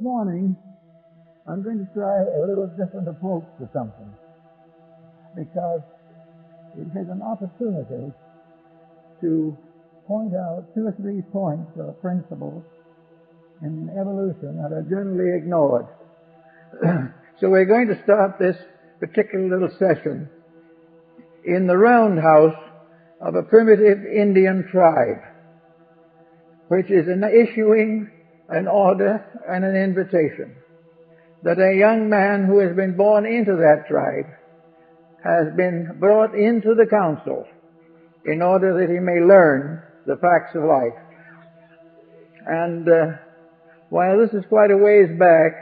morning I'm going to try a little different approach to something, because it has an opportunity to point out 2 or 3 points or principles in evolution that are generally ignored. So we're going to start this particular little session in the roundhouse of a primitive Indian tribe, which is issuing an order and an invitation that a young man who has been born into that tribe has been brought into the council in order that he may learn the facts of life. And while this is quite a ways back,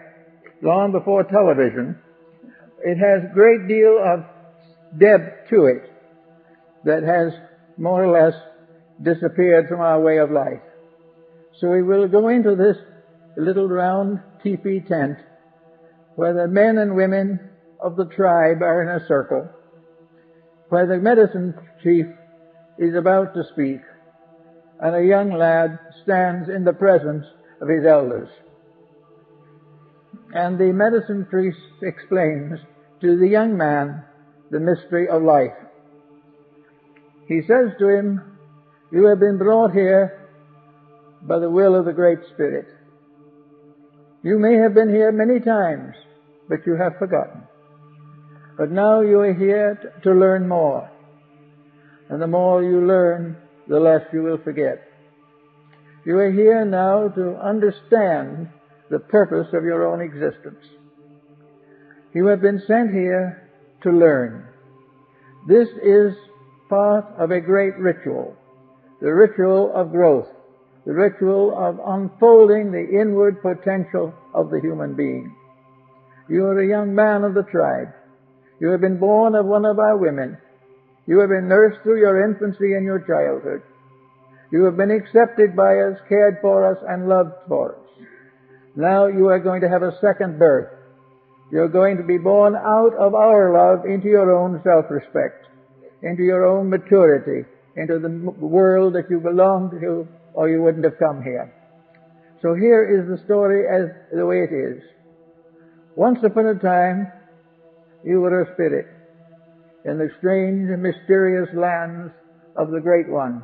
long before television, it has a great deal of depth to it that has more or less disappeared from our way of life. So we will go into this little round teepee tent where the men and women of the tribe are in a circle, where the medicine chief is about to speak, and a young lad stands in the presence of his elders. And the medicine priest explains to the young man the mystery of life. He says to him, "You have been brought here by the will of the Great Spirit. You may have been here many times, but you have forgotten. But now you are here to learn more. And the more you learn, the less you will forget. You are here now to understand the purpose of your own existence. You have been sent here to learn. This is part of a great ritual, the ritual of growth, the ritual of unfolding the inward potential of the human being. You are a young man of the tribe. You have been born of one of our women. You have been nursed through your infancy and your childhood. You have been accepted by us, cared for us, and loved for us. Now you are going to have a second birth. You're going to be born out of our love into your own self-respect, into your own maturity, into the world that you belong to, or you wouldn't have come here. So here is the story as the way it is. Once upon a time, you were a spirit in the strange and mysterious lands of the Great One.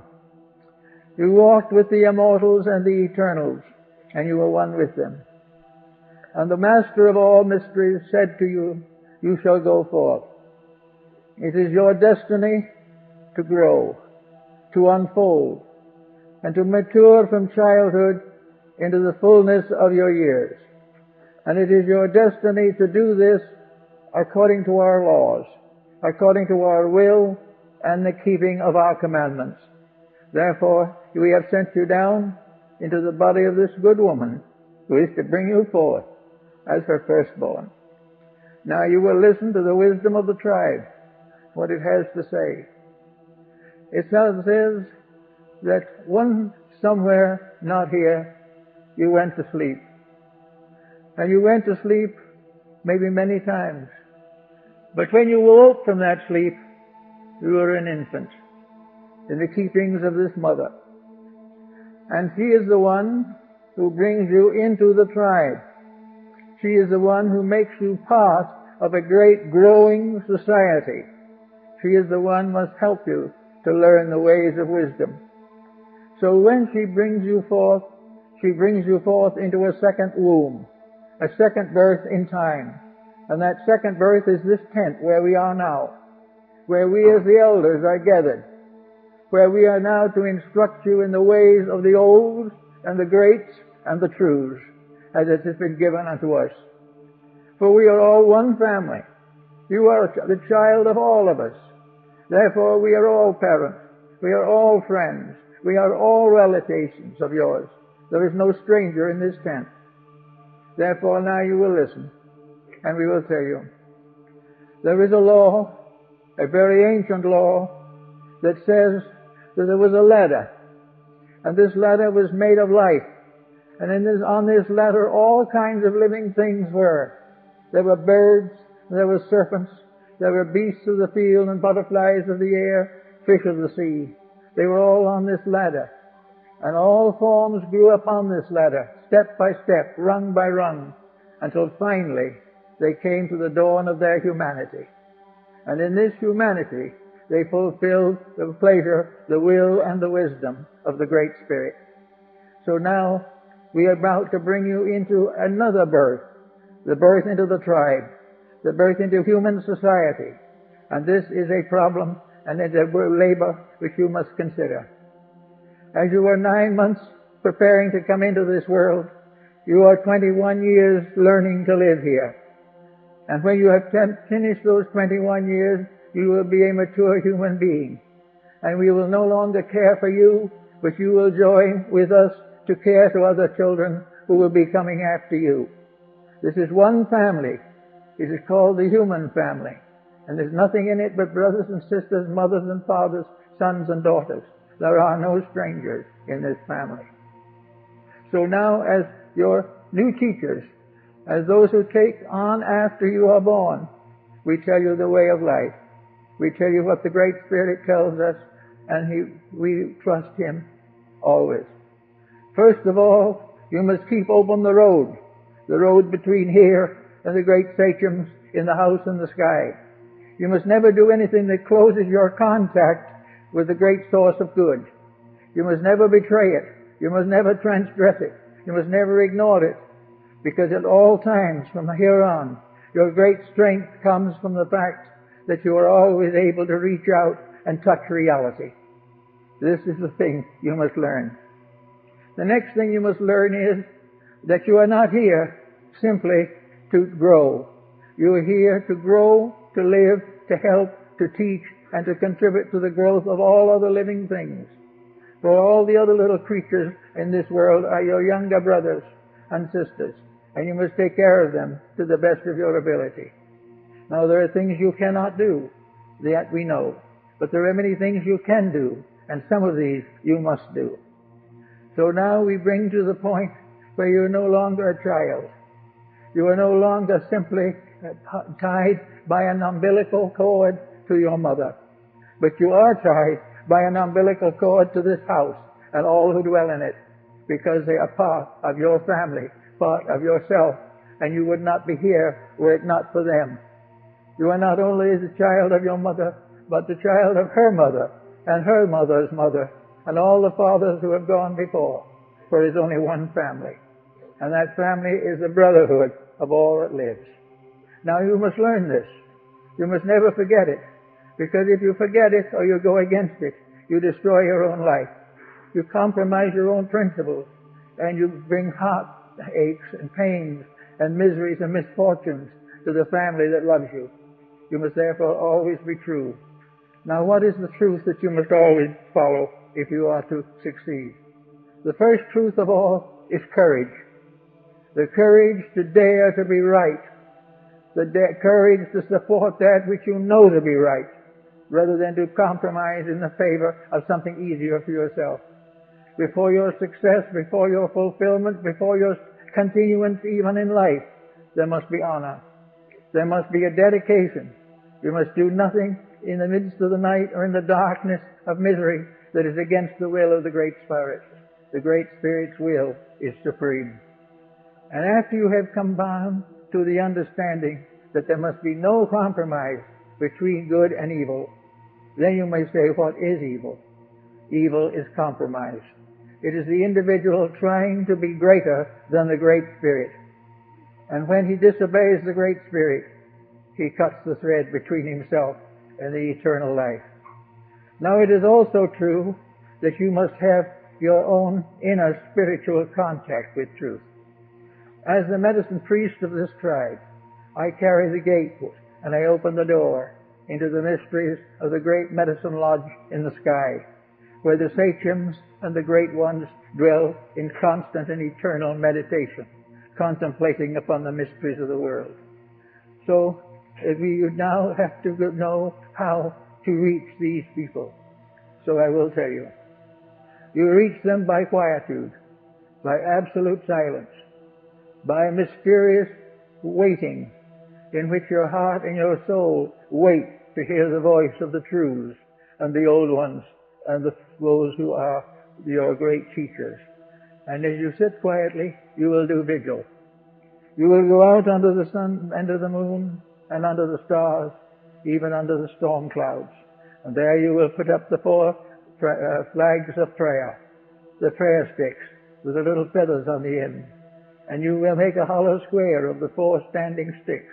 You walked with the immortals and the eternals, and you were one with them. And the Master of all mysteries said to you, "You shall go forth. It is your destiny to grow, to unfold, and to mature from childhood into the fullness of your years. And it is your destiny to do this according to our laws, according to our will, and the keeping of our commandments. Therefore, we have sent you down into the body of this good woman, who is to bring you forth as her firstborn. Now you will listen to the wisdom of the tribe, what it has to say." It says that one somewhere not here, you went to sleep. And you went to sleep maybe many times. But when you woke from that sleep, you were an infant in the keepings of this mother. And she is the one who brings you into the tribe. She is the one who makes you part of a great growing society. She is the one who must help you to learn the ways of wisdom. So when she brings you forth into a second womb, a second birth in time. And that second birth is this tent where we are now, where we as the elders are gathered, where we are now to instruct you in the ways of the old and the greats and the truths, as it has been given unto us. For we are all one family. You are the child of all of us. Therefore we are all parents. We are all friends. We are all relations of yours. There is no stranger in this tent. Therefore now you will listen, and we will tell you. There is a law, a very ancient law, that says that there was a ladder, and this ladder was made of light, and on this ladder all kinds of living things were. There were birds, there were serpents, there were beasts of the field and butterflies of the air, fish of the sea. They were all on this ladder, and all forms grew up on this ladder, step by step, rung by rung, until finally they came to the dawn of their humanity. And in this humanity, they fulfilled the pleasure, the will, and the wisdom of the Great Spirit. So now we are about to bring you into another birth, the birth into the tribe, the birth into human society. And this is a problem and it's a labor which you must consider. As you are 9 months preparing to come into this world, you are 21 years learning to live here. And when you have finished those 21 years, you will be a mature human being. And we will no longer care for you, but you will join with us to care to other children who will be coming after you. This is one family. It is called the human family. And there's nothing in it but brothers and sisters, mothers and fathers, sons and daughters. There are no strangers in this family. So now, as your new teachers, as those who take on after you are born, we tell you the way of life. We tell you what the Great Spirit tells us, and we trust Him always. First of all, you must keep open the road between here and the great sachems in the house in the sky. You must never do anything that closes your contact with the great source of good. You must never betray it. You must never transgress it. You must never ignore it. Because at all times from here on, your great strength comes from the fact that you are always able to reach out and touch reality. This is the thing you must learn. The next thing you must learn is that you are not here simply to grow. You are here to grow, to live, to help, to teach, and to contribute to the growth of all other living things. For all the other little creatures in this world are your younger brothers and sisters, and you must take care of them to the best of your ability. Now, there are things you cannot do, that we know, but there are many things you can do, and some of these you must do. So now we bring to the point where you're no longer a child. You are no longer simply tied by an umbilical cord to your mother, but you are tied by an umbilical cord to this house and all who dwell in it, because they are part of your family, part of yourself, and you would not be here were it not for them. You are not only the child of your mother, but the child of her mother and her mother's mother and all the fathers who have gone before, for there is only one family, and that family is the brotherhood of all that lives. Now you must learn this. You must never forget it, because if you forget it or you go against it, you destroy your own life. You compromise your own principles, and you bring heartaches and pains and miseries and misfortunes to the family that loves you. You must therefore always be true. Now, what is the truth that you must always follow if you are to succeed? The first truth of all is courage. The courage to dare to be right. The courage to support that which you know to be right, rather than to compromise in the favor of something easier for yourself. Before your success, before your fulfillment, before your continuance even in life, there must be honor. There must be a dedication. You must do nothing in the midst of the night or in the darkness of misery that is against the will of the Great Spirit. The Great Spirit's will is supreme. And after you have come down to the understanding that there must be no compromise between good and evil, then you may say, what is evil? Evil is compromise. It is the individual trying to be greater than the Great Spirit. And when he disobeys the Great Spirit, he cuts the thread between himself and the eternal life. Now it is also true that you must have your own inner spiritual contact with truth. As the medicine priest of this tribe, I carry the gate and I open the door into the mysteries of the great medicine lodge in the sky, where the sachems and the great ones dwell in constant and eternal meditation, contemplating upon the mysteries of the world. So we now have to know how to reach these people. So I will tell you. You reach them by quietude, by absolute silence, by mysterious waiting, in which your heart and your soul wait to hear the voice of the truths and the old ones and those who are your great teachers. And as you sit quietly, you will do vigil. You will go out under the sun, under the moon, and under the stars, even under the storm clouds. And there you will put up the four flags of prayer, the prayer sticks with the little feathers on the end. And you will make a hollow square of the four standing sticks.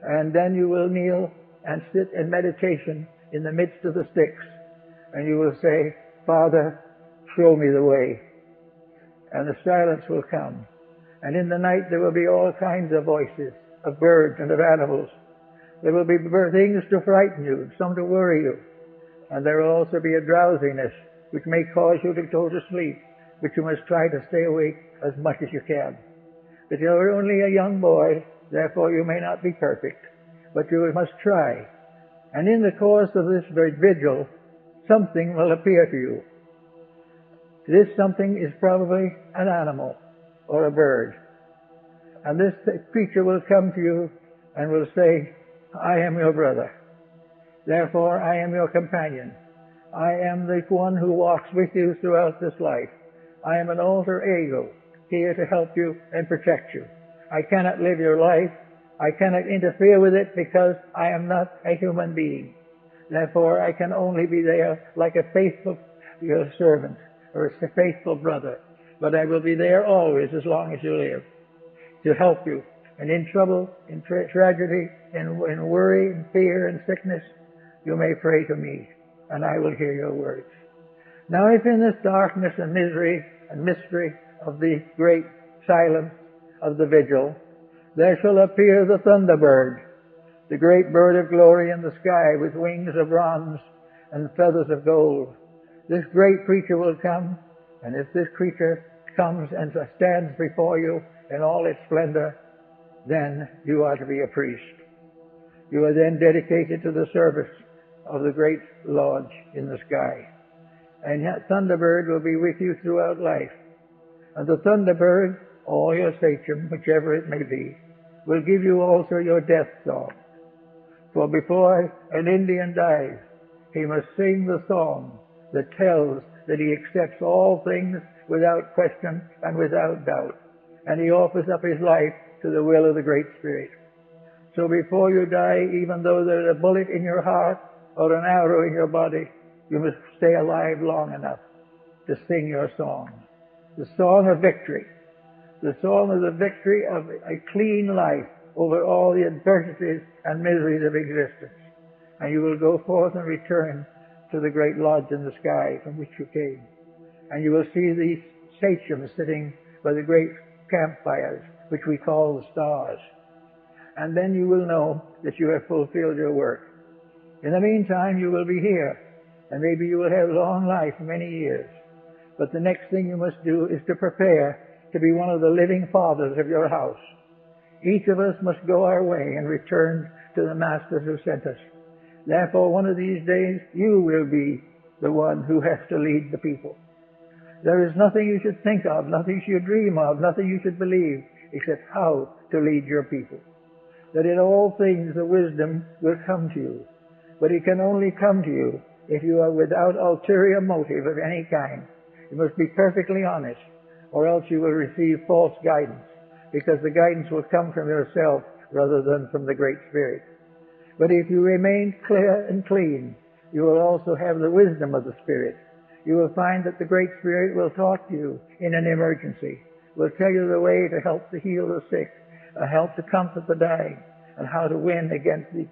And then you will kneel and sit in meditation in the midst of the sticks. And you will say, Father, show me the way. And the silence will come. And in the night there will be all kinds of voices, of birds and of animals. There will be things to frighten you, some to worry you. And there will also be a drowsiness which may cause you to go to sleep, but you must try to stay awake as much as you can. But you are only a young boy, therefore you may not be perfect, but you must try. And in the course of this vigil, something will appear to you. This something is probably an animal or a bird. And this creature will come to you and will say, I am your brother. Therefore, I am your companion. I am the one who walks with you throughout this life. I am an alter ego, here to help you and protect you. I cannot live your life. I cannot interfere with it because I am not a human being. Therefore, I can only be there like a faithful servant or a faithful brother. But I will be there always as long as you live to help you. And in trouble, in tragedy, in worry, in fear, and sickness, you may pray to me, and I will hear your words. Now, if in this darkness and misery and mystery of the great silence of the vigil, there shall appear the thunderbird, the great bird of glory in the sky with wings of bronze and feathers of gold. This great creature will come, and if this creature comes and stands before you in all its splendor, then you are to be a priest. You are then dedicated to the service of the great Lord in the sky. And that thunderbird will be with you throughout life. And the thunderbird, or your sachem, whichever it may be, will give you also your death song. For before an Indian dies, he must sing the song that tells that he accepts all things without question and without doubt. And he offers up his life to the will of the Great Spirit. So before you die, even though there's a bullet in your heart or an arrow in your body, you must stay alive long enough to sing your song. The song of victory. The song of the victory of a clean life over all the adversities and miseries of existence. And you will go forth and return to the great lodge in the sky from which you came. And you will see these sachems sitting by the great campfires, which we call the stars. And then you will know that you have fulfilled your work. In the meantime, you will be here, and maybe you will have long life, many years. But the next thing you must do is to prepare to be one of the living fathers of your house. Each of us must go our way and return to the masters who sent us. Therefore, one of these days, you will be the one who has to lead the people. There is nothing you should think of, nothing you should dream of, nothing you should believe, except how to lead your people. That in all things the wisdom will come to you. But it can only come to you if you are without ulterior motive of any kind. You must be perfectly honest, or else you will receive false guidance, because the guidance will come from yourself rather than from the Great Spirit. But if you remain clear and clean, you will also have the wisdom of the Spirit. You will find that the Great Spirit will talk to you in an emergency, will tell you the way to help to heal the sick, help to comfort the dying, and how to win against the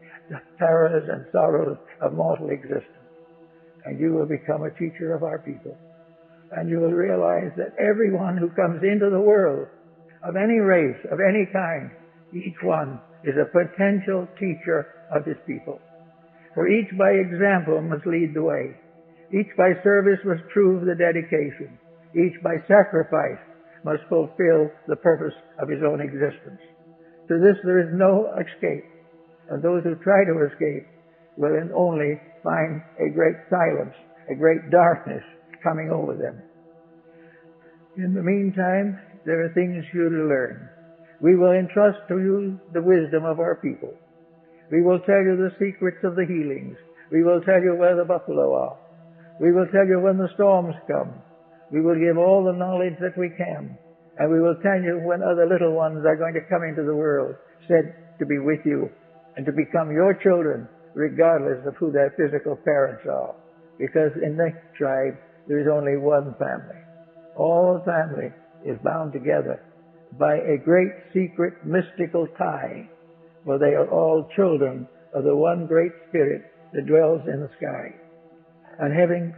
terrors and sorrows of mortal existence. And you will become a teacher of our people. And you will realize that everyone who comes into the world, of any race, of any kind, each one is a potential teacher of his people. For each by example must lead the way. Each by service must prove the dedication. Each by sacrifice must fulfill the purpose of his own existence. To this there is no escape, and those who try to escape will only find a great silence, a great darkness coming over them. In the meantime, there are things for you to learn. We will entrust to you the wisdom of our people. We will tell you the secrets of the healings. We will tell you where the buffalo are. We will tell you when the storms come. We will give all the knowledge that we can, and we will tell you when other little ones are going to come into the world, said to be with you and to become your children, regardless of who their physical parents are. Because in the tribe, there is only one family. All family is bound together by a great secret mystical tie, for they are all children of the one great spirit that dwells in the sky. And having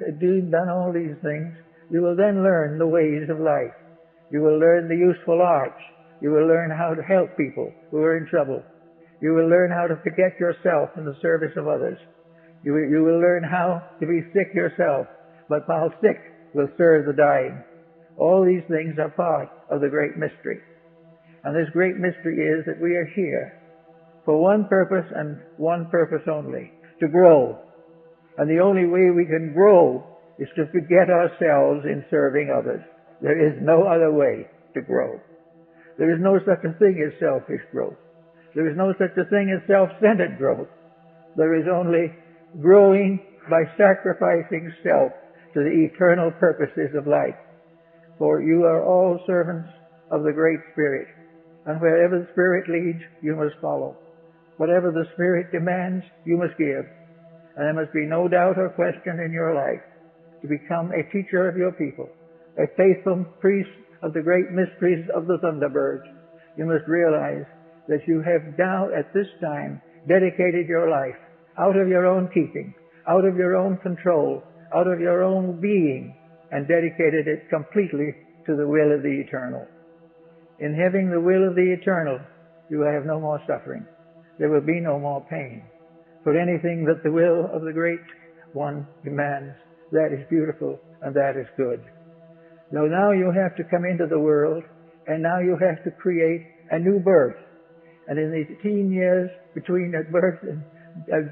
done all these things, you will then learn the ways of life. You will learn the useful arts. You will learn how to help people who are in trouble. You will learn how to forget yourself in the service of others. You will learn how to be sick yourself, but while sick will serve the dying. All these things are part of the great mystery. And this great mystery is that we are here for one purpose and one purpose only, to grow. And the only way we can grow is to forget ourselves in serving others. There is no other way to grow. There is no such a thing as selfish growth. There is no such a thing as self-centered growth. There is only growing by sacrificing self to the eternal purposes of life. For you are all servants of the Great Spirit, and wherever the Spirit leads, you must follow. Whatever the Spirit demands, you must give. And there must be no doubt or question in your life to become a teacher of your people, a faithful priest of the great mysteries of the Thunderbirds. You must realize that you have now at this time dedicated your life out of your own keeping, out of your own control, out of your own being, and dedicated it completely to the will of the eternal. In having the will of the eternal, you will have no more suffering. There will be no more pain. For anything that the will of the Great One demands, that is beautiful and that is good. Now you have to come into the world, and now you have to create a new birth. And in the teen years between birth and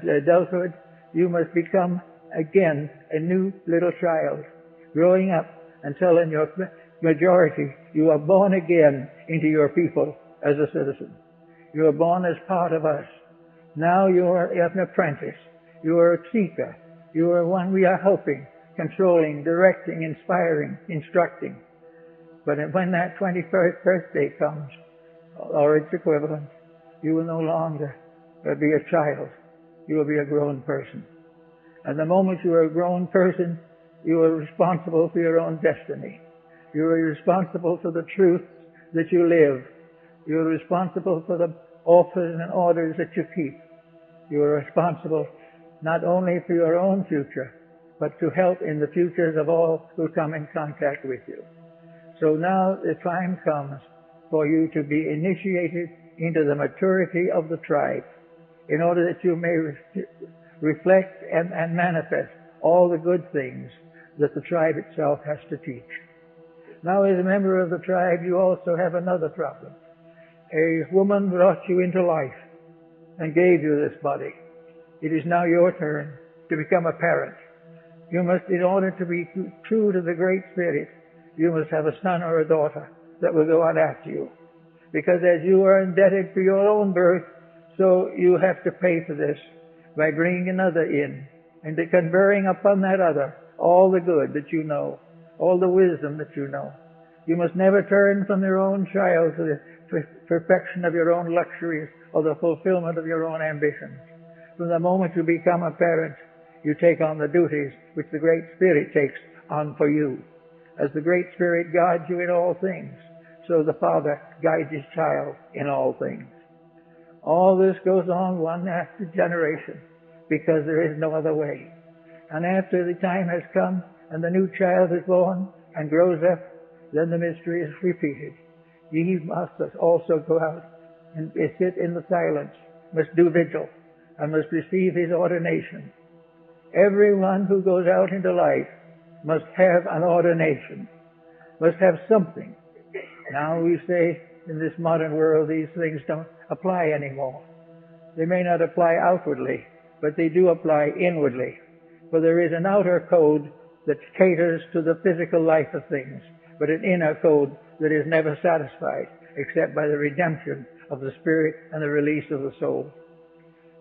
adulthood, you must become again a new little child, growing up until in your majority you are born again into your people as a citizen. You are born as part of us. Now you are an apprentice. You are a seeker. You are one we are helping, controlling, directing, inspiring, instructing. But when that 21st birthday comes, or its equivalent, you will no longer be a child. You will be a grown person. And the moment you are a grown person, you are responsible for your own destiny. You are responsible for the truths that you live. You are responsible for the offers and orders that you keep. You are responsible not only for your own future, but to help in the futures of all who come in contact with you. So now the time comes for you to be initiated into the maturity of the tribe, in order that you may reflect and manifest all the good things that the tribe itself has to teach. Now, as a member of the tribe, you also have another problem. A woman brought you into life and gave you this body. It is now your turn to become a parent. You must, in order to be true to the Great Spirit, you must have a son or a daughter that will go on after you. Because as you are indebted for your own birth, so you have to pay for this by bringing another in and conferring upon that other all the good that you know, all the wisdom that you know. You must never turn from your own child to the perfection of your own luxuries or the fulfillment of your own ambitions. From the moment you become a parent, you take on the duties which the Great Spirit takes on for you. As the Great Spirit guides you in all things, so the Father guides his child in all things. All this goes on one after generation, because there is no other way. And after the time has come, and the new child is born and grows up, then the mystery is repeated. Ye must also go out and sit in the silence, must do vigil, and must receive his ordination. Everyone who goes out into life must have an ordination, must have something. Now we say in this modern world these things don't apply anymore. They may not apply outwardly, but they do apply inwardly. For there is an outer code that caters to the physical life of things, but an inner code that is never satisfied except by the redemption of the spirit and the release of the soul.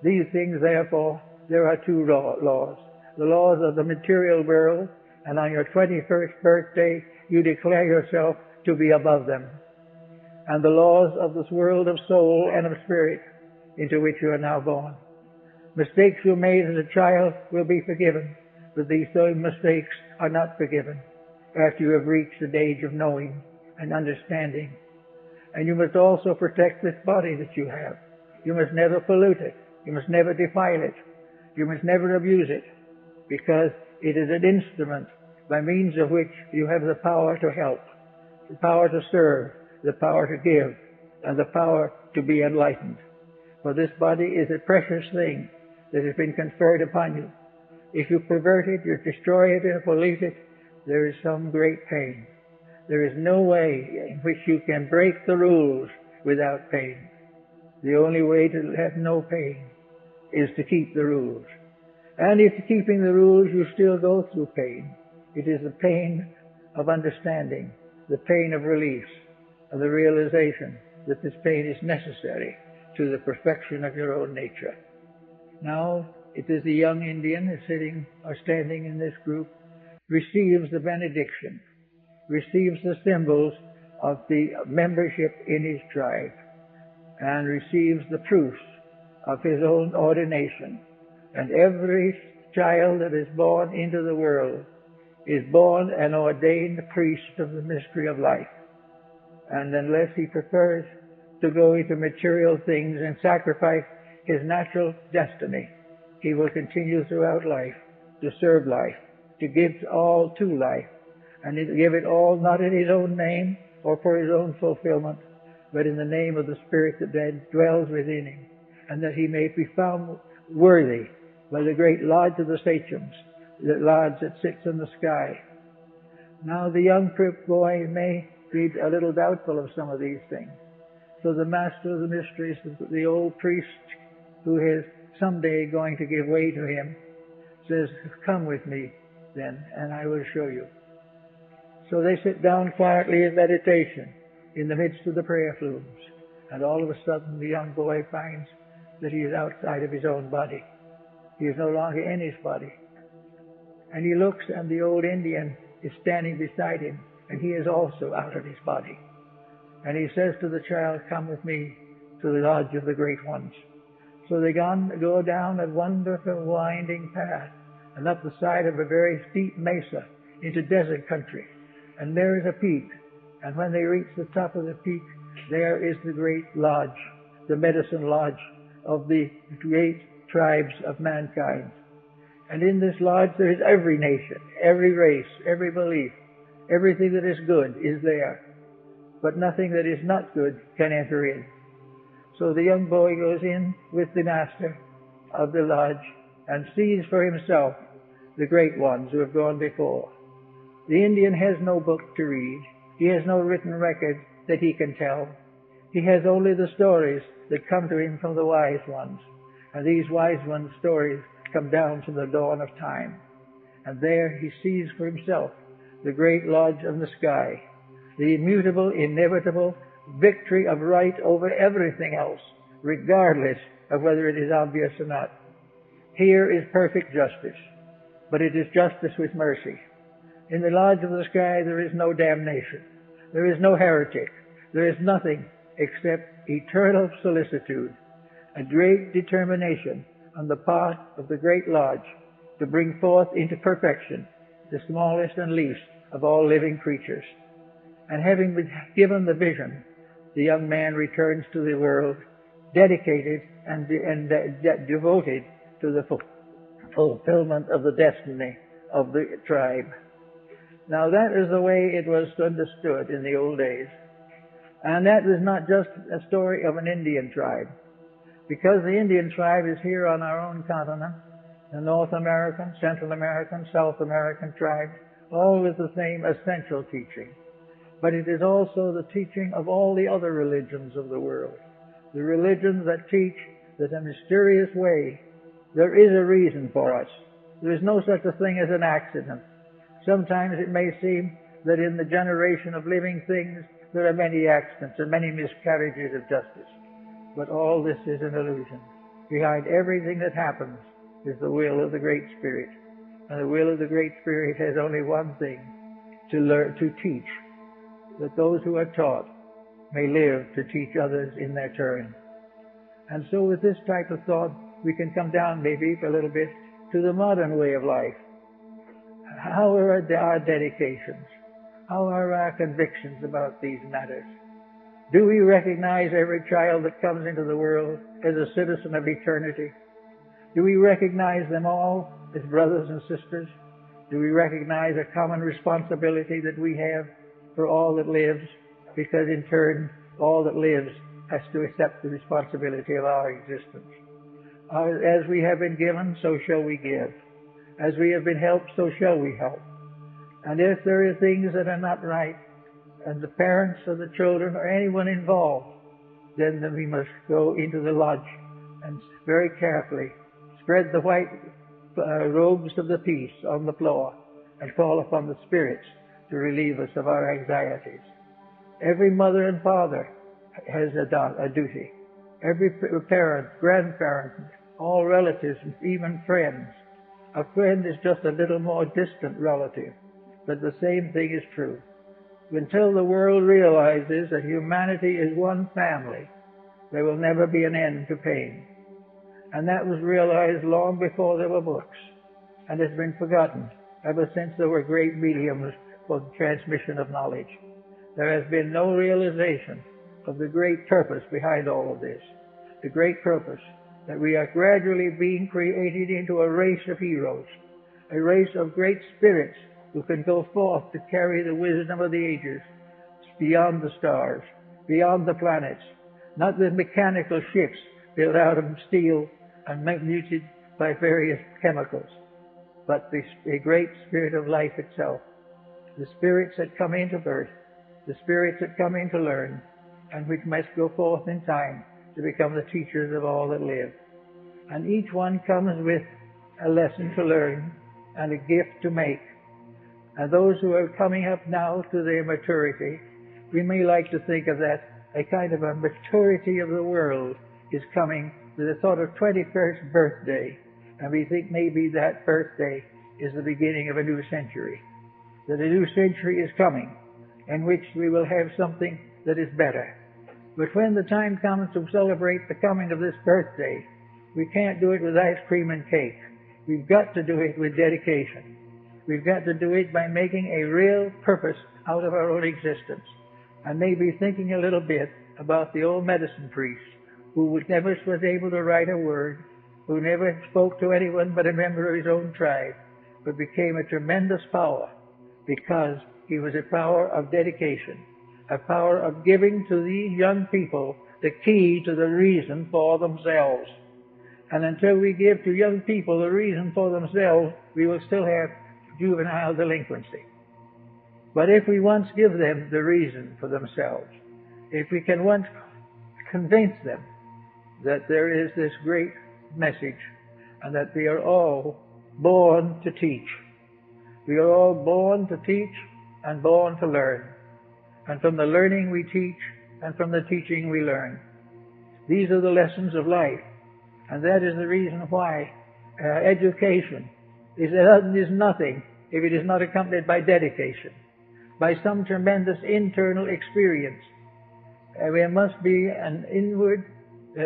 These things, therefore, there are two laws. The laws of the material world and on your 21st birthday you declare yourself to be above them. And the laws of this world of soul and of spirit into which you are now born. Mistakes you made as a child will be forgiven, but these same mistakes are not forgiven after you have reached the age of knowing and understanding. And you must also protect this body that you have. You must never pollute it. You must never defile it. You must never abuse it, because it is an instrument by means of which you have the power to help, the power to serve, the power to give, and the power to be enlightened. For this body is a precious thing that has been conferred upon you. If you pervert it, you destroy it, or pollute it, there is some great pain. There is no way in which you can break the rules without pain. The only way to have no pain is to keep the rules. And if keeping the rules you still go through pain, it is the pain of understanding, the pain of release, of the realization that this pain is necessary to the perfection of your own nature. Now, it is the young Indian who is sitting or standing in this group, receives the benediction, receives the symbols of the membership in his tribe, and receives the proofs of his own ordination. And every child that is born into the world is born an ordained priest of the mystery of life. And unless he prefers to go into material things and sacrifice his natural destiny, he will continue throughout life to serve life, to give all to life, and to give it all not in his own name or for his own fulfillment, but in the name of the Spirit that dwells within him, and that he may be found worthy by the great Lodge of the Sachems, the lodge that sits in the sky. Now the young boy may be a little doubtful of some of these things. So the master of the mysteries, the old priest who is someday going to give way to him, says, "Come with me then, and I will show you." So they sit down quietly in meditation in the midst of the prayer flumes, and all of a sudden the young boy finds that he is outside of his own body. He is no longer in his body. And he looks, and the old Indian is standing beside him, and he is also out of his body. And he says to the child, "Come with me to the lodge of the great ones." So they go down a wonderful winding path and up the side of a very steep mesa into desert country. And there is a peak. And when they reach the top of the peak, there is the great lodge, the medicine lodge of the great tribes of mankind. And in this lodge there is every nation, every race, every belief, everything that is good is there. But nothing that is not good can enter in. So the young boy goes in with the master of the lodge and sees for himself the great ones who have gone before. The Indian has no book to read. He has no written record that he can tell. He has only the stories that come to him from the wise ones. And these wise ones' stories come down from the dawn of time. And there he sees for himself the great lodge of the sky, the immutable, inevitable victory of right over everything else, regardless of whether it is obvious or not. Here is perfect justice, but it is justice with mercy. In the lodge of the sky there is no damnation. There is no heretic. There is nothing except eternal solicitude, a great determination on the part of the great lodge to bring forth into perfection the smallest and least of all living creatures. And having been given the vision, the young man returns to the world dedicated and devoted to the fulfillment of the destiny of the tribe. Now that is the way it was understood in the old days. And that is not just a story of an Indian tribe. Because the Indian tribe is here on our own continent, the North American, Central American, South American tribes, all with the same essential teaching. But it is also the teaching of all the other religions of the world. The religions that teach that in a mysterious way there is a reason for us. There is no such a thing as an accident. Sometimes it may seem that in the generation of living things there are many accidents and many miscarriages of justice. But all this is an illusion. Behind everything that happens is the will of the Great Spirit. And the will of the Great Spirit has only one thing, to learn, to teach, that those who are taught may live to teach others in their turn. And so with this type of thought, we can come down maybe for a little bit to the modern way of life. How are our dedications? How are our convictions about these matters? Do we recognize every child that comes into the world as a citizen of eternity? Do we recognize them all as brothers and sisters? Do we recognize a common responsibility that we have for all that lives? Because in turn, all that lives has to accept the responsibility of our existence. As we have been given, so shall we give. As we have been helped, so shall we help. And if there are things that are not right, and the parents or the children or anyone involved, then we must go into the lodge and very carefully spread the white robes of the peace on the floor and call upon the spirits to relieve us of our anxieties. Every mother and father has a duty. Every parent, grandparent, all relatives, even friends. A friend is just a little more distant relative, but the same thing is true. Until the world realizes that humanity is one family, there will never be an end to pain. And that was realized long before there were books, and has been forgotten ever since there were great mediums for the transmission of knowledge. There has been no realization of the great purpose behind all of this. The great purpose that we are gradually being created into a race of heroes, a race of great spirits who can go forth to carry the wisdom of the ages beyond the stars, beyond the planets, not with mechanical ships built out of steel and muted by various chemicals, but the great spirit of life itself, the spirits that come into birth, the spirits that come in to learn, and which must go forth in time to become the teachers of all that live. And each one comes with a lesson to learn and a gift to make. And those who are coming up now to their maturity, we may like to think of that a kind of a maturity of the world is coming with a sort of 21st birthday. And we think maybe that birthday is the beginning of a new century. That a new century is coming in which we will have something that is better. But when the time comes to celebrate the coming of this birthday, we can't do it with ice cream and cake. We've got to do it with dedication. We've got to do it by making a real purpose out of our own existence. And maybe thinking a little bit about the old medicine priest who never was able to write a word, who never spoke to anyone but a member of his own tribe, but became a tremendous power because he was a power of dedication, a power of giving to these young people the key to the reason for themselves. And until we give to young people the reason for themselves, we will still have juvenile delinquency. But if we once give them the reason for themselves, if we can once convince them that there is this great message and that we are all born to teach. We are all born to teach and born to learn. And from the learning we teach, and from the teaching we learn. These are the lessons of life. And that is the reason why education is nothing if it is not accompanied by dedication, by some tremendous internal experience. There must be an inward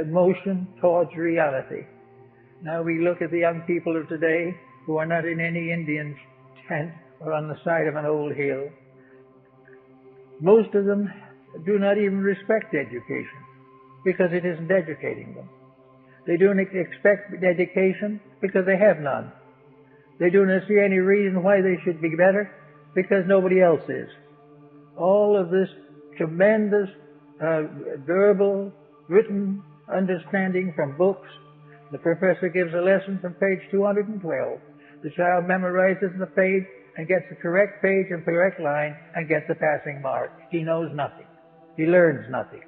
motion towards reality. Now we look at the young people of today who are not in any Indian tent or on the side of an old hill. Most of them do not even respect education because it isn't educating them. They don't expect education because they have none. They do not see any reason why they should be better because nobody else is. All of this tremendous verbal, written understanding from books. The professor gives a lesson from page 212. The child memorizes the page and gets the correct page and correct line and gets a passing mark. He knows nothing. He learns nothing.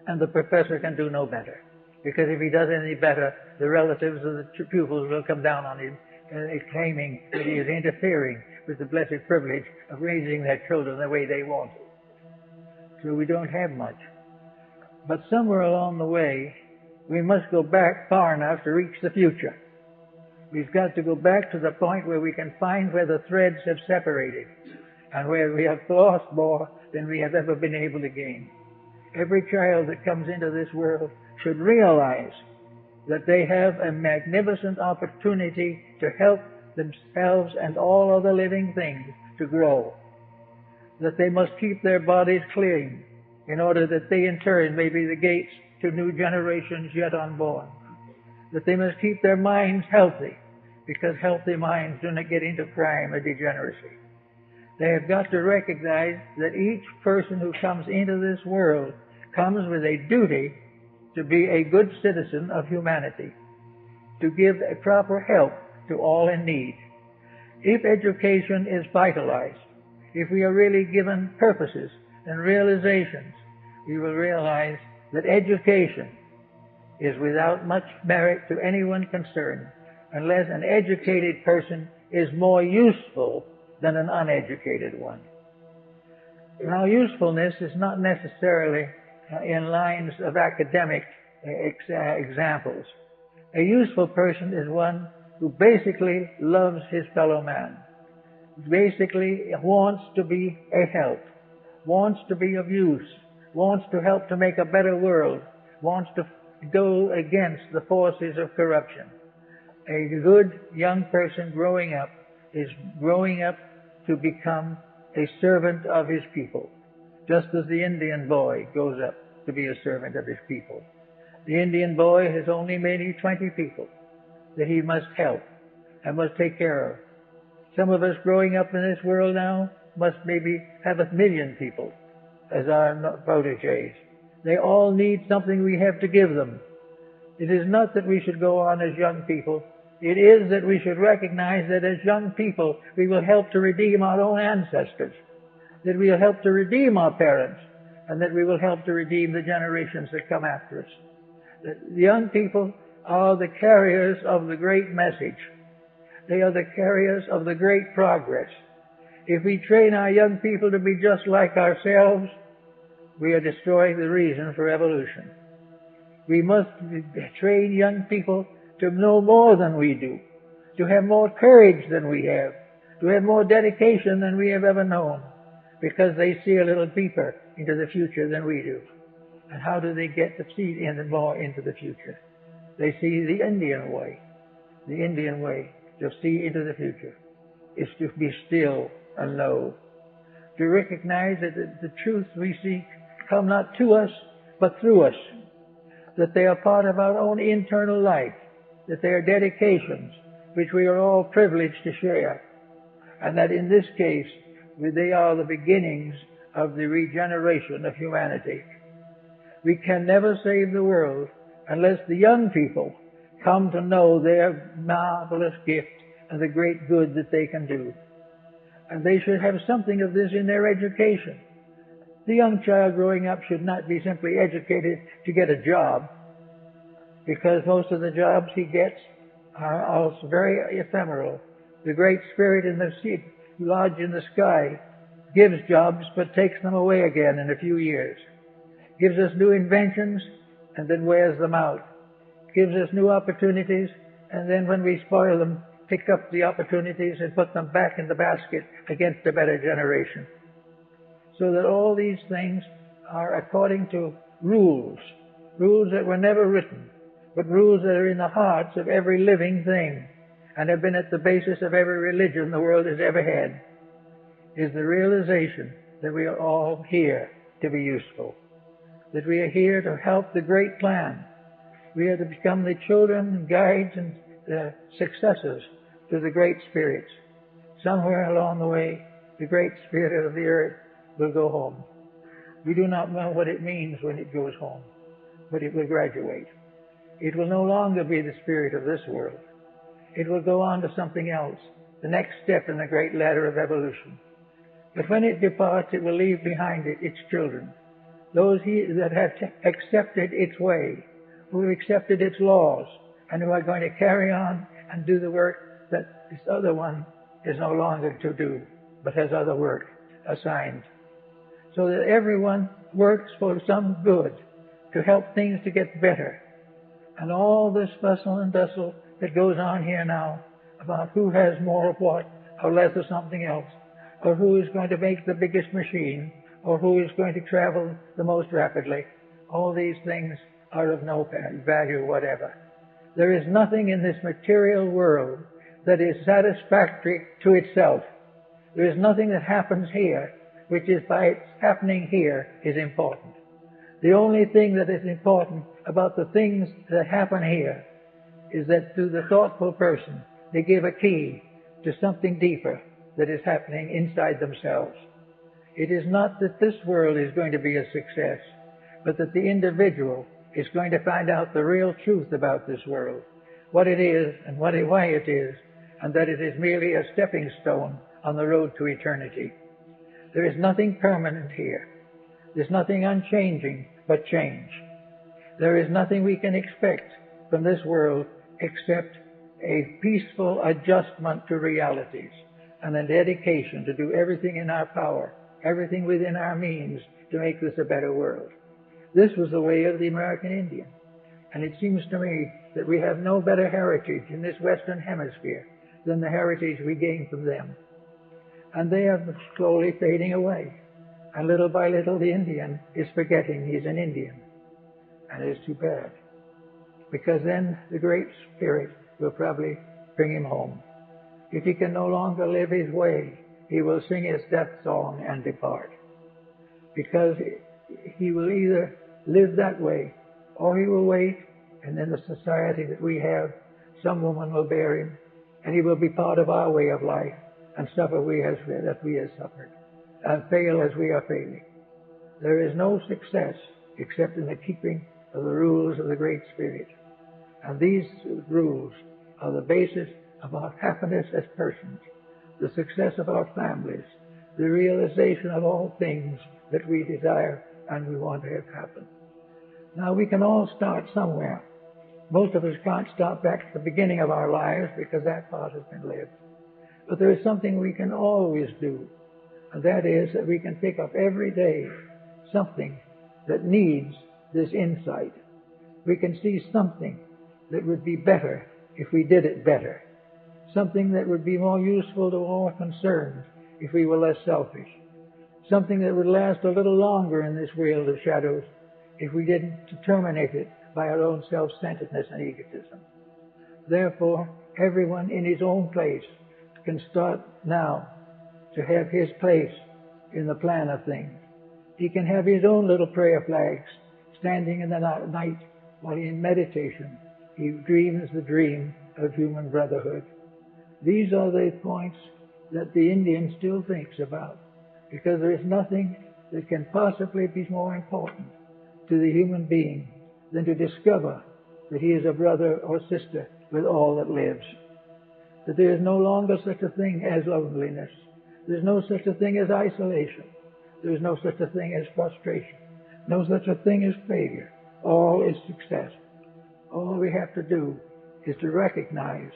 And the professor can do no better. Because if he does any better, the relatives of the pupils will come down on him, claiming that he is interfering with the blessed privilege of raising their children the way they want it. So we don't have much. But somewhere along the way, we must go back far enough to reach the future. We've got to go back to the point where we can find where the threads have separated and where we have lost more than we have ever been able to gain. Every child that comes into this world should realize that they have a magnificent opportunity to help themselves and all other living things to grow. That they must keep their bodies clean in order that they in turn may be the gates to new generations yet unborn. That they must keep their minds healthy, because healthy minds do not get into crime or degeneracy. They have got to recognize that each person who comes into this world comes with a duty to be a good citizen of humanity, to give a proper help to all in need. If education is vitalized, if we are really given purposes and realizations, we will realize that education is without much merit to anyone concerned unless an educated person is more useful than an uneducated one. Now, usefulness is not necessarily in lines of academic examples. A useful person is one who basically loves his fellow man, basically wants to be a help, wants to be of use, wants to help to make a better world, wants to go against the forces of corruption. A good young person growing up is growing up to become a servant of his people, just as the Indian boy grows up to be a servant of his people. The Indian boy has only maybe 20 people that he must help and must take care of. Some of us growing up in this world now must maybe have 1 million people as our protégés. They all need something we have to give them. It is not that we should go on as young people. It is that we should recognize that as young people we will help to redeem our own ancestors, that we will help to redeem our parents, and that we will help to redeem the generations that come after us. The young people are the carriers of the great message. They are the carriers of the great progress. If we train our young people to be just like ourselves, we are destroying the reason for evolution. We must train young people to know more than we do, to have more courage than we have, to have more dedication than we have ever known, because they see a little deeper into the future than we do. And how do they get to see more into the future? They see the Indian way. The Indian way to see into the future is to be still and know, to recognize that the truth we seek come not to us, but through us, that they are part of our own internal life, that they are dedications which we are all privileged to share, and that in this case they are the beginnings of the regeneration of humanity. We can never save the world unless the young people come to know their marvelous gift and the great good that they can do. And they should have something of this in their education. The young child growing up should not be simply educated to get a job, because most of the jobs he gets are also very ephemeral. The Great Spirit in the sea, lodged in the sky, gives jobs but takes them away again in a few years. Gives us new inventions and then wears them out. Gives us new opportunities, and then when we spoil them, pick up the opportunities and put them back in the basket against a better generation. So that all these things are according to rules that were never written, but rules that are in the hearts of every living thing and have been at the basis of every religion the world has ever had, is the realization that we are all here to be useful, that we are here to help the great plan. We are to become the children, guides, and successors to the great spirits. Somewhere along the way, the great spirit of the earth will go home. We do not know what it means when it goes home, but it will graduate. It will no longer be the spirit of this world. It will go on to something else, the next step in the great ladder of evolution. But when it departs, it will leave behind it its children, those that have accepted its way, who have accepted its laws, and who are going to carry on and do the work that this other one is no longer to do, but has other work assigned. So that everyone works for some good, to help things to get better. And all this bustle and bustle that goes on here now about who has more of what or less of something else, or who is going to make the biggest machine, or who is going to travel the most rapidly. All these things are of no value whatever. There is nothing in this material world that is satisfactory to itself. There is nothing that happens here which is by its happening here is important. The only thing that is important about the things that happen here is that to the thoughtful person they give a key to something deeper that is happening inside themselves. It is not that this world is going to be a success, but that the individual is going to find out the real truth about this world, what it is and why it is, and that it is merely a stepping stone on the road to eternity. There is nothing permanent here. There's nothing unchanging but change. There is nothing we can expect from this world except a peaceful adjustment to realities and a dedication to do everything in our power, everything within our means to make this a better world. This was the way of the American Indian. And it seems to me that we have no better heritage in this Western Hemisphere than the heritage we gained from them. And they are slowly fading away. And little by little the Indian is forgetting he's an Indian. And it's too bad. Because then the Great Spirit will probably bring him home. If he can no longer live his way, he will sing his death song and depart. Because he will either live that way, or he will wait, and in the society that we have, some woman will bear him, and he will be part of our way of life, and suffer as we have suffered, and fail as we are failing. There is no success except in the keeping of the rules of the Great Spirit. And these rules are the basis of our happiness as persons, the success of our families, the realization of all things that we desire and we want to have happen. Now we can all start somewhere. Most of us can't start back at the beginning of our lives because that part has been lived. But there is something we can always do, and that is that we can pick up every day something that needs this insight. We can see something that would be better if we did it better. Something that would be more useful to all concerned if we were less selfish. Something that would last a little longer in this world of shadows if we didn't terminate it by our own self-centeredness and egotism. Therefore, everyone in his own place can start now to have his place in the plan of things. He can have his own little prayer flags standing in the night while in meditation he dreams the dream of human brotherhood. These are the points that the Indian still thinks about, because there is nothing that can possibly be more important to the human being than to discover that he is a brother or sister with all that lives. That there is no longer such a thing as loneliness. There is no such a thing as isolation. There is no such a thing as frustration. No such a thing as failure. All is success. All we have to do is to recognize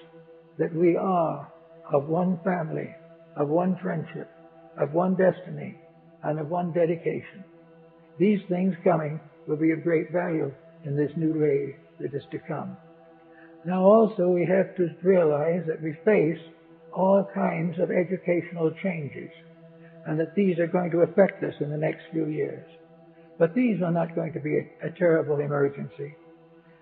that we are of one family, of one friendship, of one destiny, and of one dedication. These things coming will be of great value in this new way that is to come. Now also we have to realize that we face all kinds of educational changes, and that these are going to affect us in the next few years. But these are not going to be a terrible emergency.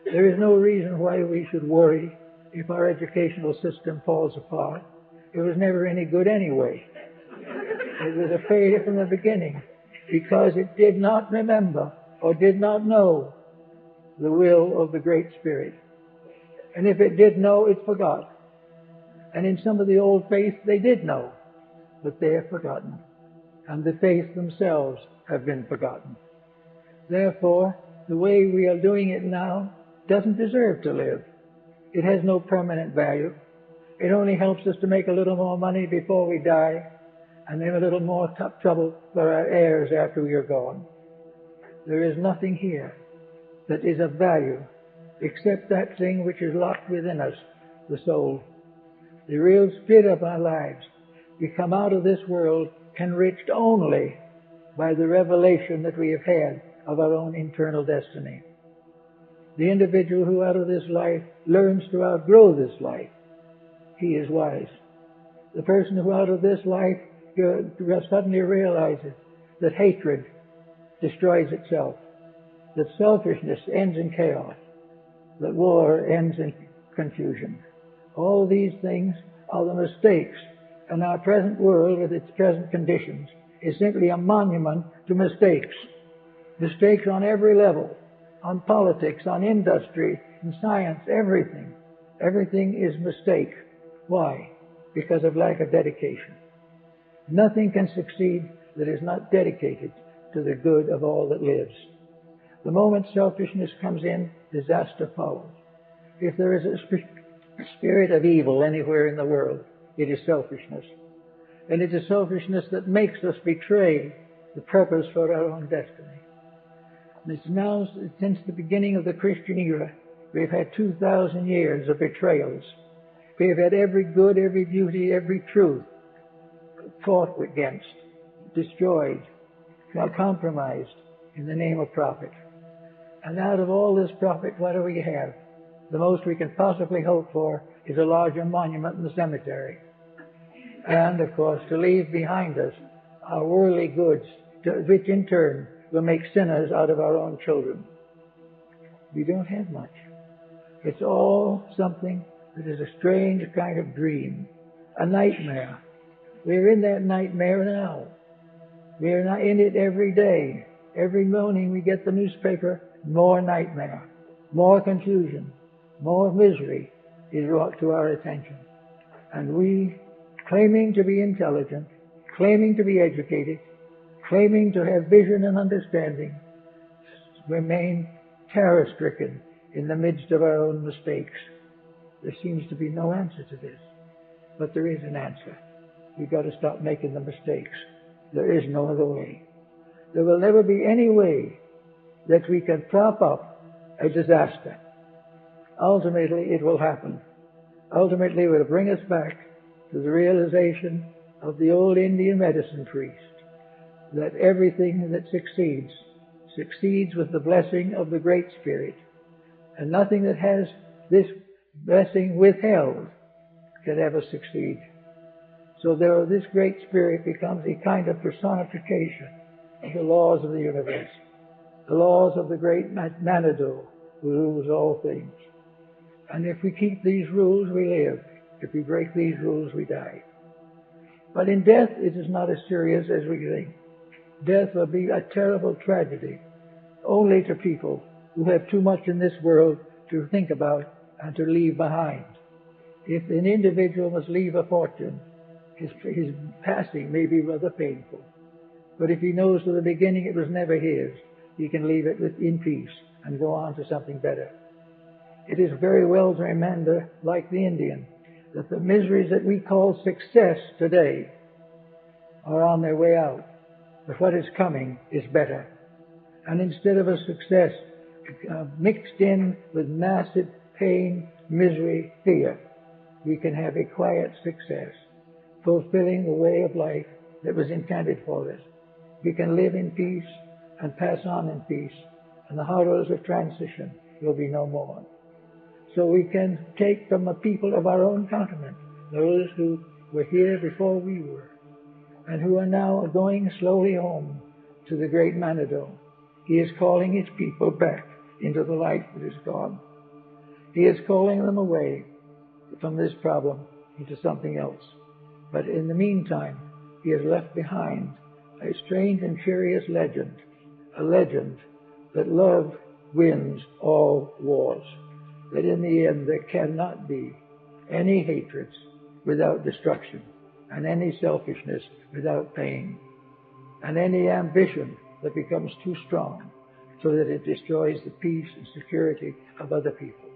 There is no reason why we should worry if our educational system falls apart. It was never any good anyway. It was a failure from the beginning because it did not remember or did not know the will of the Great Spirit. And if it did know, it forgot. And in some of the old faiths, they did know, but they have forgotten. And the faiths themselves have been forgotten. Therefore, the way we are doing it now doesn't deserve to live. It has no permanent value. It only helps us to make a little more money before we die, and then a little more trouble for our heirs after we are gone. There is nothing here that is of value except that thing which is locked within us, the soul. The real spirit of our lives. We come out of this world enriched only by the revelation that we have had of our own internal destiny. The individual who out of this life learns to outgrow this life, he is wise. The person who out of this life suddenly realizes that hatred destroys itself, that selfishness ends in chaos, that war ends in confusion. All these things are the mistakes, and our present world with its present conditions is simply a monument to mistakes. Mistakes on every level, on politics, on industry, in science, everything. Everything is mistake. Why? Because of lack of dedication. Nothing can succeed that is not dedicated to the good of all that lives. The moment selfishness comes in, disaster follows. If there is a spirit of evil anywhere in the world, it is selfishness. And it is selfishness that makes us betray the purpose for our own destiny. And it's now, since the beginning of the Christian era, we've had 2,000 years of betrayals. We've had every good, every beauty, every truth fought against, destroyed, compromised in the name of profit. And out of all this profit, what do we have? The most we can possibly hope for is a larger monument in the cemetery. And, of course, to leave behind us our worldly goods, which in turn will make sinners out of our own children. We don't have much. It's all something that is a strange kind of dream, a nightmare. We're in that nightmare now. We're not in it every day. Every morning we get the newspaper, more nightmare, more confusion, more misery is brought to our attention. And we, claiming to be intelligent, claiming to be educated, claiming to have vision and understanding, remain terror-stricken in the midst of our own mistakes. There seems to be no answer to this, but there is an answer. We've got to stop making the mistakes. There is no other way. There will never be any way that we can prop up a disaster. Ultimately, it will happen. Ultimately, it will bring us back to the realization of the old Indian medicine priest, that everything that succeeds with the blessing of the Great Spirit, and nothing that has this blessing withheld can ever succeed. So this Great Spirit becomes a kind of personification of the laws of the universe, the laws of the great Manitou who rules all things. And if we keep these rules, we live. If we break these rules, we die. But in death, it is not as serious as we think. Death will be a terrible tragedy only to people who have too much in this world to think about and to leave behind. If an individual must leave a fortune, his passing may be rather painful. But if he knows from the beginning it was never his, he can leave it in peace and go on to something better. It is very well to remember, like the Indian, that the miseries that we call success today are on their way out. But what is coming is better. And instead of a success mixed in with massive pain, misery, fear, we can have a quiet success, fulfilling the way of life that was intended for us. We can live in peace and pass on in peace, and the horrors of transition will be no more. So we can take from the people of our own continent, those who were here before we were, and who are now going slowly home to the great Manitou. He is calling his people back into the light that is gone. He is calling them away from this problem into something else. But in the meantime, he has left behind a strange and curious legend, a legend that love wins all wars, that in the end there cannot be any hatreds without destruction, and any selfishness without pain, and any ambition that becomes too strong so that it destroys the peace and security of other people.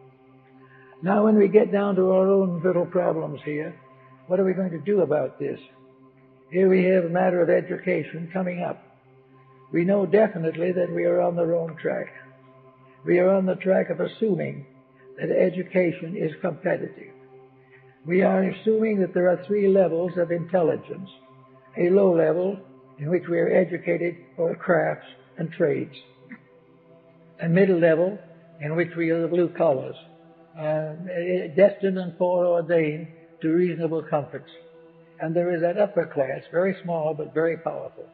Now when we get down to our own little problems here, what are we going to do about this? Here we have a matter of education coming up. We know definitely that we are on the wrong track. We are on the track of assuming that education is competitive. We are assuming that there are 3 levels of intelligence. A low level in which we are educated for crafts and trades. A middle level in which we are the blue collars, destined and foreordained to reasonable comforts. And there is that upper class, very small but very powerful,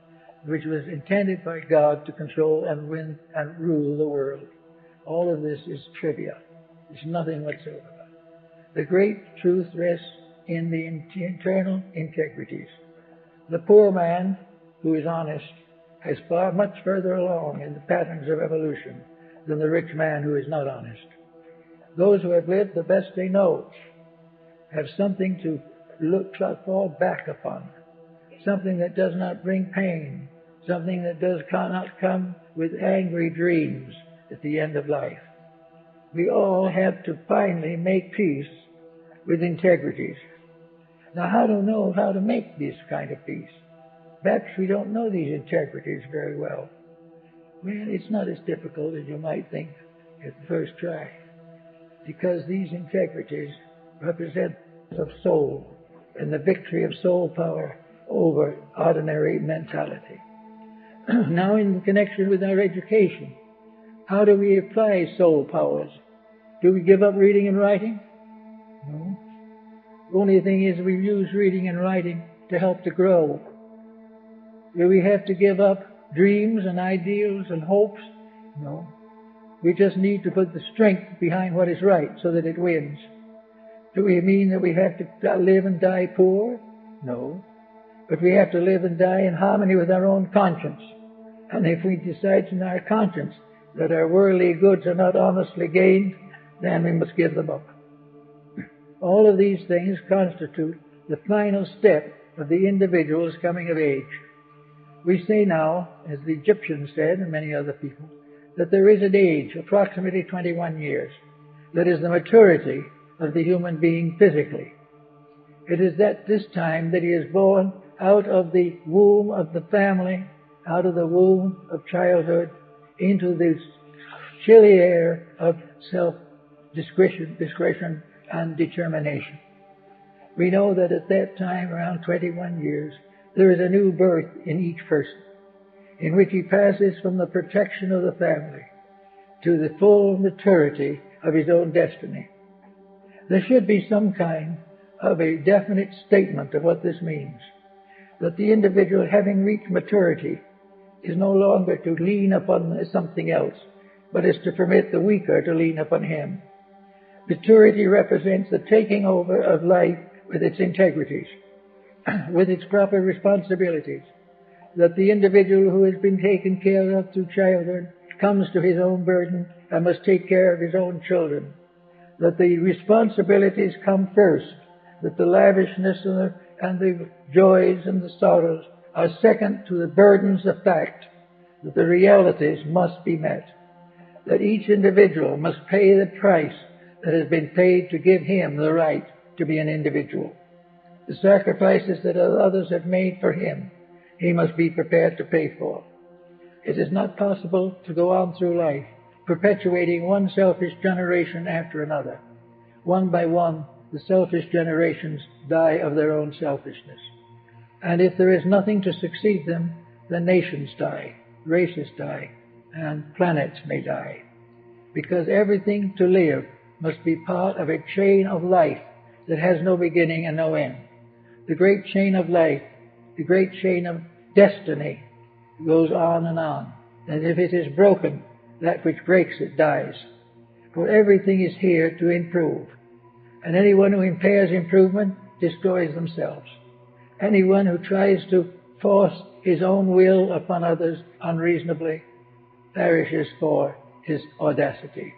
which was intended by God to control and win and rule the world. All of this is trivia. There's nothing whatsoever. The great truth rests in the internal integrities. The poor man who is honest is much further along in the patterns of evolution than the rich man who is not honest. Those who have lived the best they know have something to fall back upon, something that does not bring pain, something that does not come with angry dreams at the end of life. We all have to finally make peace with integrities. Now, how to know how to make this kind of peace? Perhaps we don't know these integrities very well. Well, it's not as difficult as you might think at the first try, because these integrities represent of soul and the victory of soul power over ordinary mentality. Now, in connection with our education, how do we apply soul powers? Do we give up reading and writing? No. The only thing is we use reading and writing to help to grow. Do we have to give up dreams and ideals and hopes? No. We just need to put the strength behind what is right so that it wins. Do we mean that we have to live and die poor? No. But we have to live and die in harmony with our own conscience. And if we decide in our conscience that our worldly goods are not honestly gained, then we must give them up. All of these things constitute the final step of the individual's coming of age. We say now, as the Egyptians said, and many other people, that there is an age, approximately 21 years, that is the maturity of the human being physically. It is at this time that he is born out of the womb of the family, out of the womb of childhood, into the chilly air of self-discretion and determination. We know that at that time, around 21 years, there is a new birth in each person, in which he passes from the protection of the family to the full maturity of his own destiny. There should be some kind of a definite statement of what this means, that the individual, having reached maturity, is no longer to lean upon something else, but is to permit the weaker to lean upon him. Maturity represents the taking over of life with its integrities, with its proper responsibilities, that the individual who has been taken care of through childhood comes to his own burden and must take care of his own children, that the responsibilities come first, that the lavishness and the joys and the sorrows are second to the burdens of fact, that the realities must be met, that each individual must pay the price that has been paid to give him the right to be an individual. The sacrifices that others have made for him, he must be prepared to pay for. It is not possible to go on through life perpetuating one selfish generation after another. One by one, the selfish generations die of their own selfishness. And if there is nothing to succeed them, then nations die, races die, and planets may die. Because everything to live must be part of a chain of life that has no beginning and no end. The great chain of life, the great chain of destiny goes on, and if it is broken, that which breaks it dies. For everything is here to improve, and anyone who impairs improvement destroys themselves. Anyone who tries to force his own will upon others unreasonably perishes for his audacity.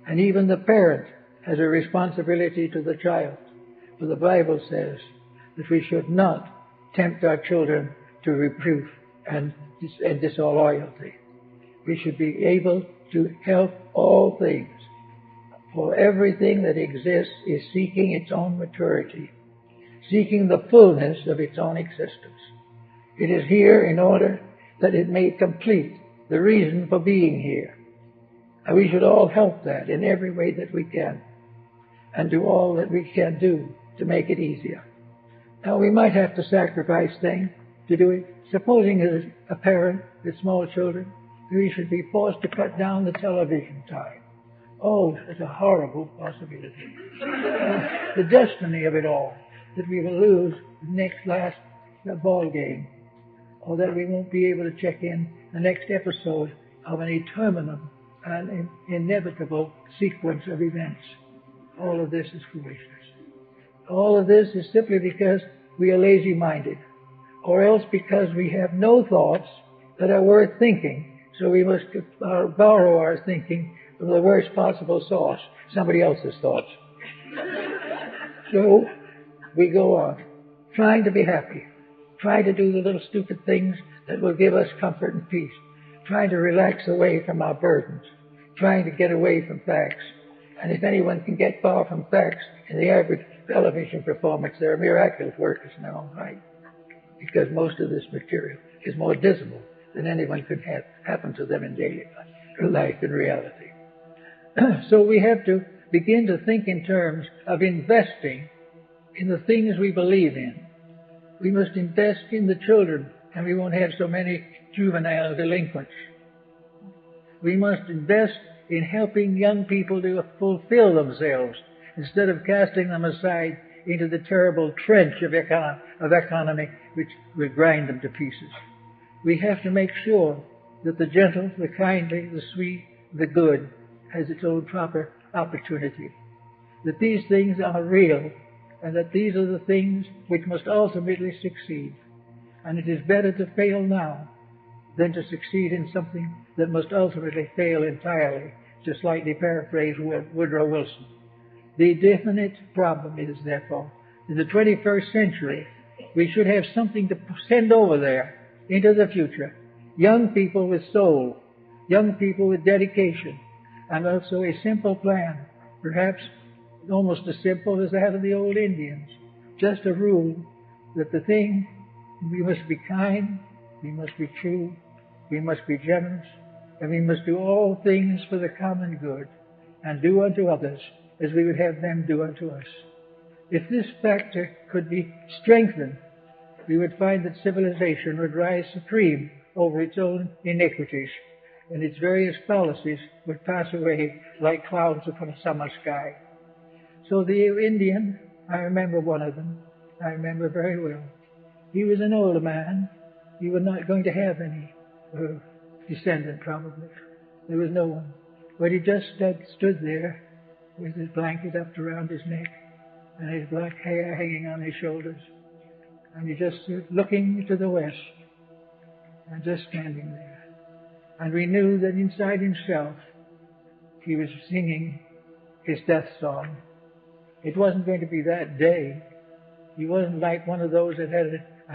And even the parent has a responsibility to the child, for the Bible says that we should not tempt our children to reproof and disloyalty. We should be able to help all things, for everything that exists is seeking its own maturity, seeking the fullness of its own existence. It is here in order that it may complete the reason for being here. And we should all help that in every way that we can, and do all that we can do to make it easier. Now, we might have to sacrifice things to do it. Supposing as a parent with small children, we should be forced to cut down the television time, Oh, it's a horrible possibility. The destiny of it all, that we will lose the last ball game, or that we won't be able to check in the next episode of an interminable and inevitable sequence of events. All of this is foolishness. All of this is simply because we are lazy-minded, or else because we have no thoughts that are worth thinking, so we must borrow our thinking from the worst possible source, somebody else's thoughts. So we go on, trying to be happy, trying to do the little stupid things that will give us comfort and peace, trying to relax away from our burdens, trying to get away from facts. And if anyone can get far from facts in the average television performance, they're miraculous workers now, right? Because most of this material is more dismal than anyone could have happen to them in daily life in reality. So we have to begin to think in terms of investing in the things we believe in. We must invest in the children, and we won't have so many juvenile delinquents. We must invest in helping young people to fulfill themselves instead of casting them aside into the terrible trench of economy which will grind them to pieces. We have to make sure that the gentle, the kindly, the sweet, the good has its own proper opportunity, that these things are real, and that these are the things which must ultimately succeed. And it is better to fail now than to succeed in something that must ultimately fail entirely, to slightly paraphrase Woodrow Wilson. The definite problem is, therefore, in the 21st century, we should have something to send over there into the future. Young people with soul, young people with dedication, and also a simple plan, perhaps almost as simple as that of the old Indians. Just a rule that we must be kind, we must be true, we must be generous, and we must do all things for the common good, and do unto others as we would have them do unto us. If this factor could be strengthened, we would find that civilization would rise supreme over its own iniquities, and its various fallacies would pass away like clouds upon a summer sky. So the Indian, I remember one of them, I remember very well. He was an older man. He was not going to have any descendant, probably. There was no one. But he just stood there with his blanket up around his neck and his black hair hanging on his shoulders. And he just stood looking to the west and just standing there. And we knew that inside himself he was singing his death song. It wasn't going to be that day. He wasn't like one of those that had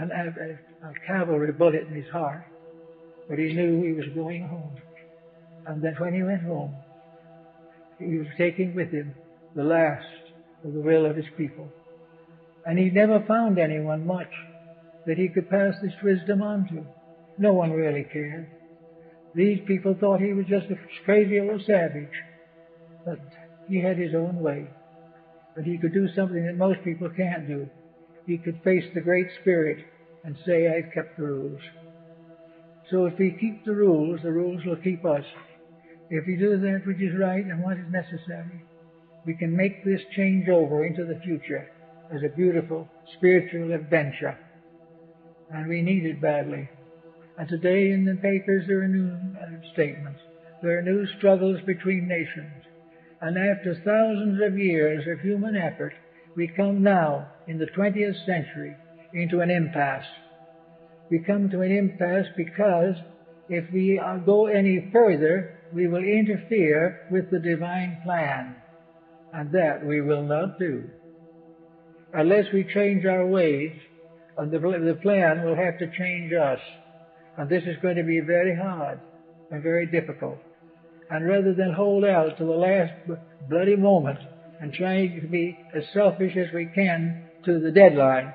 a cavalry bullet in his heart. But he knew he was going home. And that when he went home, he was taking with him the last of the will of his people. And he never found anyone much that he could pass this wisdom on to. No one really cared. These people thought he was just a crazy old savage. But he had his own way. But he could do something that most people can't do. He could face the Great Spirit and say, I've kept the rules. So if we keep the rules will keep us. If we do that which is right and what is necessary, we can make this change over into the future as a beautiful spiritual adventure. And we need it badly. And today in the papers there are new statements. There are new struggles between nations. And after thousands of years of human effort, we come now, in the 20th century, into an impasse. We come to an impasse because if we go any further, we will interfere with the divine plan. And that we will not do. Unless we change our ways, the plan will have to change us. And this is going to be very hard and very difficult. And rather than hold out to the last bloody moment and trying to be as selfish as we can to the deadline,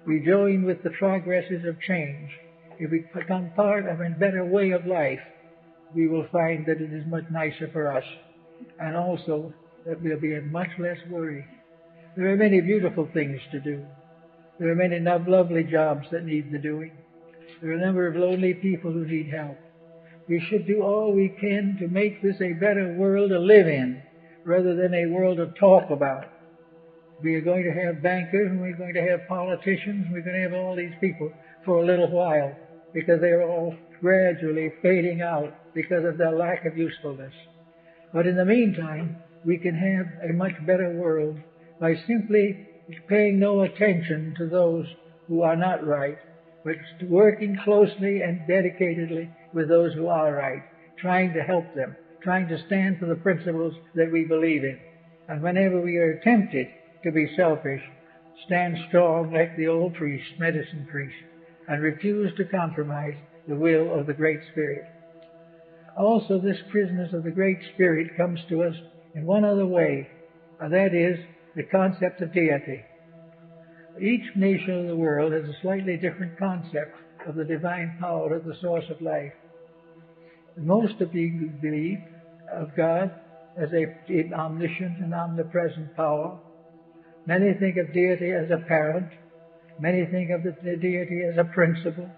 we join with the progresses of change. If we become part of a better way of life, we will find that it is much nicer for us. And also that we'll be in much less worry. There are many beautiful things to do. There are many lovely jobs that need the doing. There are a number of lonely people who need help. we should do all we can to make this a better world to live in rather than a world to talk about. We are going to have bankers and we're going to have politicians and we're going to have all these people for a little while because they're all gradually fading out because of their lack of usefulness. But in the meantime, we can have a much better world by simply paying no attention to those who are not right, but working closely and dedicatedly with those who are right, trying to help them, trying to stand for the principles that we believe in. And whenever we are tempted to be selfish, stand strong like the old priest, medicine priest, and refuse to compromise the will of the Great Spirit. Also, this business of the Great Spirit comes to us in one other way, and that is the concept of deity. Each nation of the world has a slightly different concept of the divine power of the source of life. Most of you believe of God as an omniscient and omnipresent power. Many think of deity as a parent. Many think of the deity as a principle.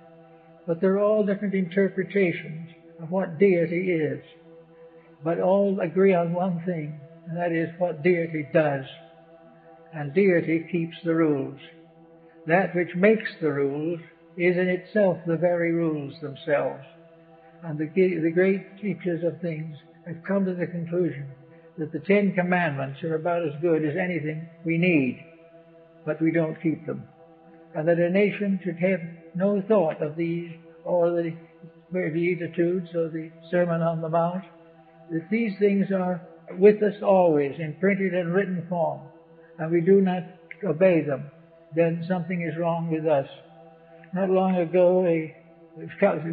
But they're all different interpretations of what deity is. But all agree on one thing, and that is what deity does. And deity keeps the rules. That which makes the rules is in itself the very rules themselves. And the great teachers of things have come to the conclusion that the 10 Commandments are about as good as anything we need, but we don't keep them. And that a nation should have no thought of these, or the Beatitudes, or the Sermon on the Mount, that these things are with us always in printed and written form, and we do not obey them, then something is wrong with us. Not long ago, a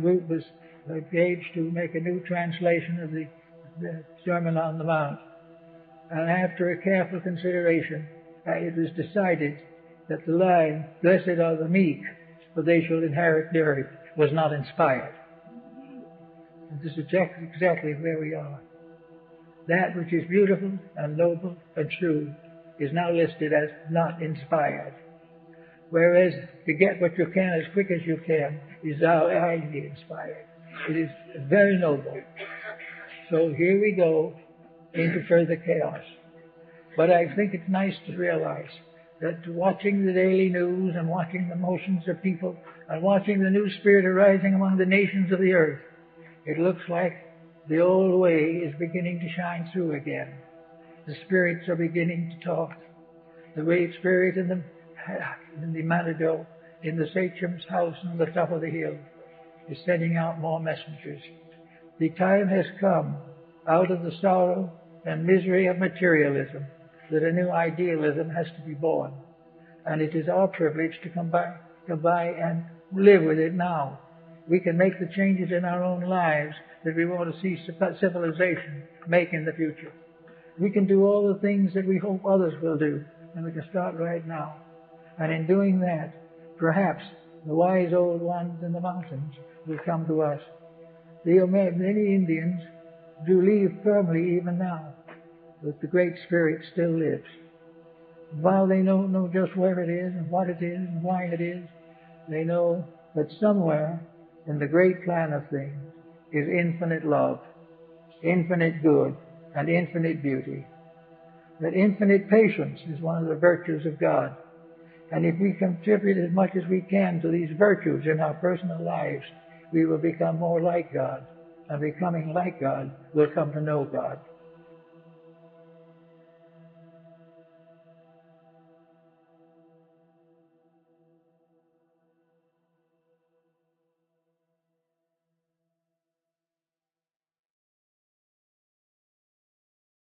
group was engaged to make a new translation of the Sermon on the Mount. And after a careful consideration, it was decided that the line, "Blessed are the meek, for they shall inherit the earth," was not inspired. And this is exactly where we are. That which is beautiful and noble and true is now listed as not inspired. Whereas to get what you can as quick as you can is now highly inspired. It is very noble. So here we go into further chaos. But I think it's nice to realize that watching the daily news and watching the motions of people and watching the new spirit arising among the nations of the earth, it looks like the old way is beginning to shine through again. The spirits are beginning to talk. The great spirit in the Matador, in the sachem's house on the top of the hill, is sending out more messengers. The time has come, out of the sorrow and misery of materialism, that a new idealism has to be born. And it is our privilege to come by and live with it now. We can make the changes in our own lives that we want to see civilization make in the future. We can do all the things that we hope others will do, and we can start right now. And in doing that, perhaps the wise old ones in the mountains will come to us. Many Indians do believe firmly even now that the Great Spirit still lives. While they don't know just where it is and what it is and why it is, they know that somewhere in the great plan of things is infinite love, infinite good, and infinite beauty. That infinite patience is one of the virtues of God. And if we contribute as much as we can to these virtues in our personal lives, we will become more like God. And becoming like God, we'll come to know God.